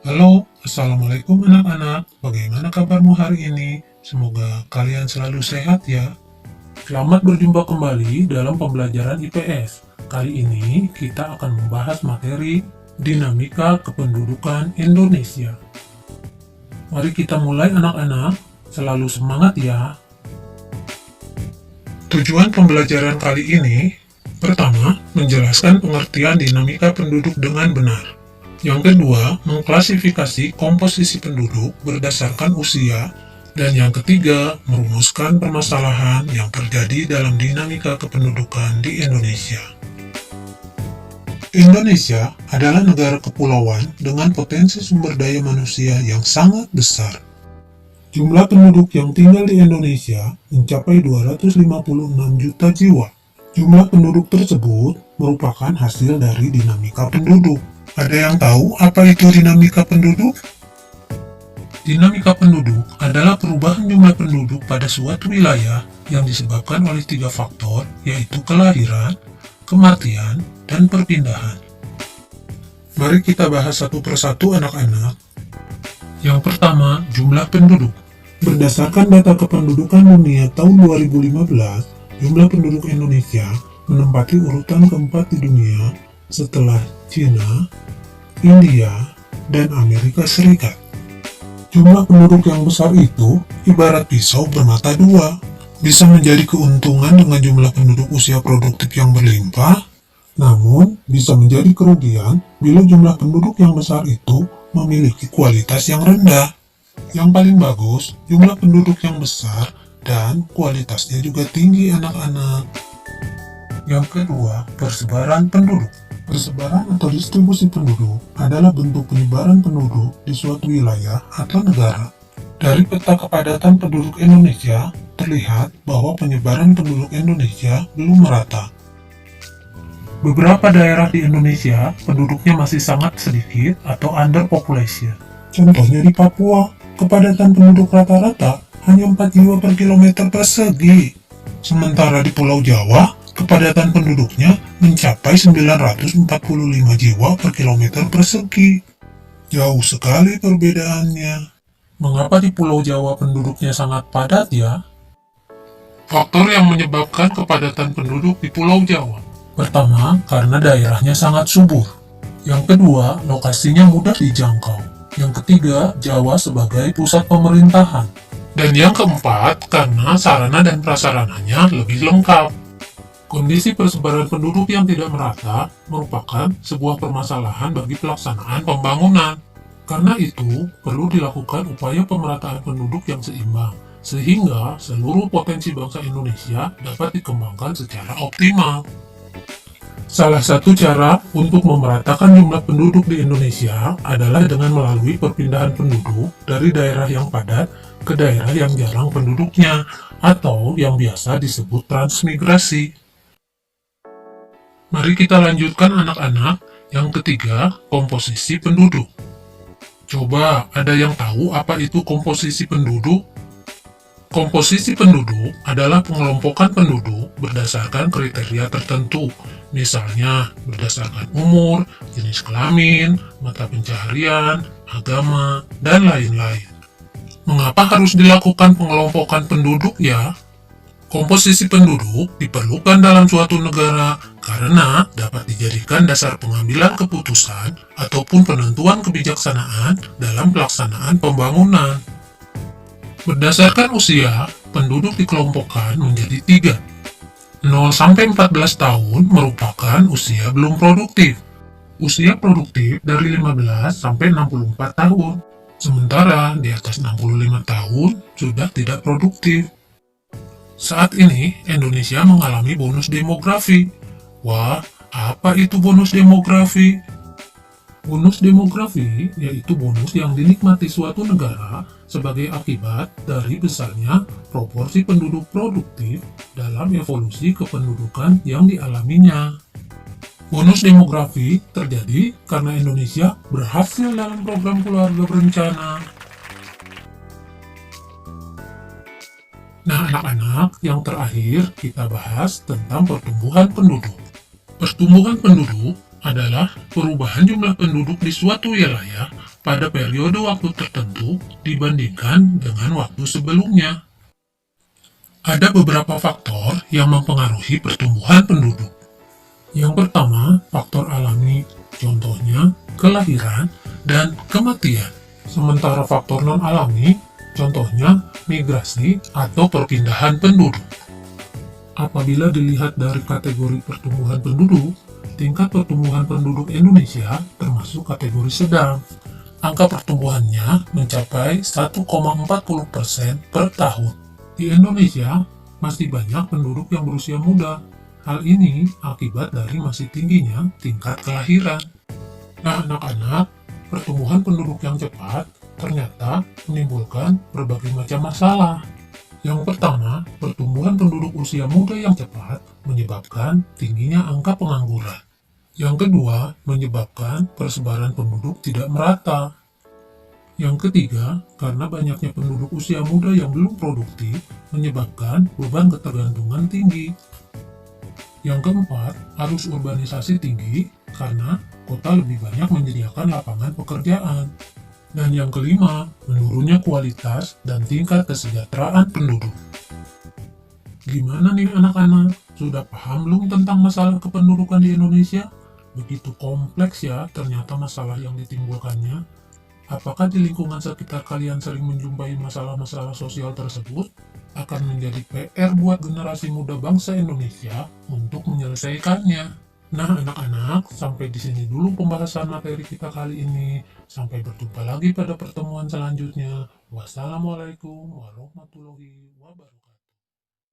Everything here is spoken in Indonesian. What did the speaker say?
Halo, Assalamualaikum anak-anak. Bagaimana kabarmu hari ini? Semoga kalian selalu sehat ya. Selamat berjumpa kembali dalam pembelajaran IPS. Kali ini kita akan membahas materi dinamika kependudukan Indonesia. Mari kita mulai anak-anak. Selalu semangat ya. Tujuan pembelajaran kali ini, pertama, menjelaskan pengertian dinamika penduduk dengan benar. Yang kedua, mengklasifikasi komposisi penduduk berdasarkan usia. Dan yang ketiga, merumuskan permasalahan yang terjadi dalam dinamika kependudukan di Indonesia. Indonesia adalah negara kepulauan dengan potensi sumber daya manusia yang sangat besar. Jumlah penduduk yang tinggal di Indonesia mencapai 256 juta jiwa. Jumlah penduduk tersebut merupakan hasil dari dinamika penduduk. Ada yang tahu apa itu dinamika penduduk? Dinamika penduduk adalah perubahan jumlah penduduk pada suatu wilayah yang disebabkan oleh 3 faktor, yaitu kelahiran, kematian, dan perpindahan. Mari kita bahas satu persatu anak-anak. Yang pertama, jumlah penduduk. Berdasarkan data kependudukan dunia tahun 2015, jumlah penduduk Indonesia menempati urutan keempat di dunia setelah Cina, India, dan Amerika Serikat. Jumlah penduduk yang besar itu ibarat pisau bermata dua, bisa menjadi keuntungan dengan jumlah penduduk usia produktif yang berlimpah, namun bisa menjadi kerugian bila jumlah penduduk yang besar itu memiliki kualitas yang rendah. Yang paling bagus, jumlah penduduk yang besar dan kualitasnya juga tinggi anak-anak. Yang kedua, persebaran penduduk. Persebaran atau distribusi penduduk adalah bentuk penyebaran penduduk di suatu wilayah atau negara. Dari peta kepadatan penduduk Indonesia, terlihat bahwa penyebaran penduduk Indonesia belum merata. Beberapa daerah di Indonesia, penduduknya masih sangat sedikit atau underpopulation. Contohnya di Papua, kepadatan penduduk rata-rata hanya 4 jiwa per kilometer persegi. Sementara di Pulau Jawa, kepadatan penduduknya mencapai 945 jiwa per kilometer persegi. Jauh sekali perbedaannya. Mengapa di Pulau Jawa penduduknya sangat padat ya? Faktor yang menyebabkan kepadatan penduduk di Pulau Jawa. Pertama, karena daerahnya sangat subur. Yang kedua, lokasinya mudah dijangkau. Yang ketiga, Jawa sebagai pusat pemerintahan. Dan yang keempat, karena sarana dan prasarananya lebih lengkap. Kondisi persebaran penduduk yang tidak merata merupakan sebuah permasalahan bagi pelaksanaan pembangunan. Karena itu, perlu dilakukan upaya pemerataan penduduk yang seimbang, sehingga seluruh potensi bangsa Indonesia dapat dikembangkan secara optimal. Salah satu cara untuk memeratakan jumlah penduduk di Indonesia adalah dengan melalui perpindahan penduduk dari daerah yang padat ke daerah yang jarang penduduknya, atau yang biasa disebut transmigrasi. Mari kita lanjutkan anak-anak. Yang ketiga, komposisi penduduk. Coba, ada yang tahu apa itu komposisi penduduk? Komposisi penduduk adalah pengelompokan penduduk berdasarkan kriteria tertentu, misalnya berdasarkan umur, jenis kelamin, mata pencaharian, agama, dan lain-lain. Mengapa harus dilakukan pengelompokan penduduk ya? Komposisi penduduk diperlukan dalam suatu negara karena dapat dijadikan dasar pengambilan keputusan ataupun penentuan kebijaksanaan dalam pelaksanaan pembangunan. Berdasarkan usia, penduduk dikelompokkan menjadi 3. 0-14 tahun merupakan usia belum produktif. Usia produktif dari 15-64 tahun. Sementara di atas 65 tahun sudah tidak produktif. Saat ini, Indonesia mengalami bonus demografi. Wah, apa itu bonus demografi? Bonus demografi yaitu bonus yang dinikmati suatu negara sebagai akibat dari besarnya proporsi penduduk produktif dalam evolusi kependudukan yang dialaminya. Bonus demografi terjadi karena Indonesia berhasil dalam program keluarga berencana. Nah, anak-anak, yang terakhir kita bahas tentang pertumbuhan penduduk. Pertumbuhan penduduk adalah perubahan jumlah penduduk di suatu wilayah pada periode waktu tertentu dibandingkan dengan waktu sebelumnya. Ada beberapa faktor yang mempengaruhi pertumbuhan penduduk. Yang pertama, faktor alami, contohnya kelahiran dan kematian. Sementara faktor non-alami, contohnya migrasi atau perpindahan penduduk. Apabila dilihat dari kategori pertumbuhan penduduk, tingkat pertumbuhan penduduk Indonesia termasuk kategori sedang. Angka pertumbuhannya mencapai 1,40% per tahun. Di Indonesia, masih banyak penduduk yang berusia muda. Hal ini akibat dari masih tingginya tingkat kelahiran. Nah, anak-anak, pertumbuhan penduduk yang cepat ternyata menimbulkan berbagai macam masalah. Yang pertama, pertumbuhan penduduk usia muda yang cepat menyebabkan tingginya angka pengangguran. Yang kedua, menyebabkan persebaran penduduk tidak merata. Yang ketiga, karena banyaknya penduduk usia muda yang belum produktif, menyebabkan beban ketergantungan tinggi. Yang keempat, arus urbanisasi tinggi karena kota lebih banyak menyediakan lapangan pekerjaan. Dan yang kelima, menurunnya kualitas dan tingkat kesejahteraan penduduk. Gimana nih anak-anak? Sudah paham belum tentang masalah kependudukan di Indonesia? Begitu kompleks ya ternyata masalah yang ditimbulkannya. Apakah di lingkungan sekitar kalian sering menjumpai masalah-masalah sosial tersebut? Akan menjadi PR buat generasi muda bangsa Indonesia untuk menyelesaikannya. Nah, anak-anak, sampai di sini dulu pembahasan materi kita kali ini. Sampai berjumpa lagi pada pertemuan selanjutnya. Wassalamualaikum warahmatullahi wabarakatuh.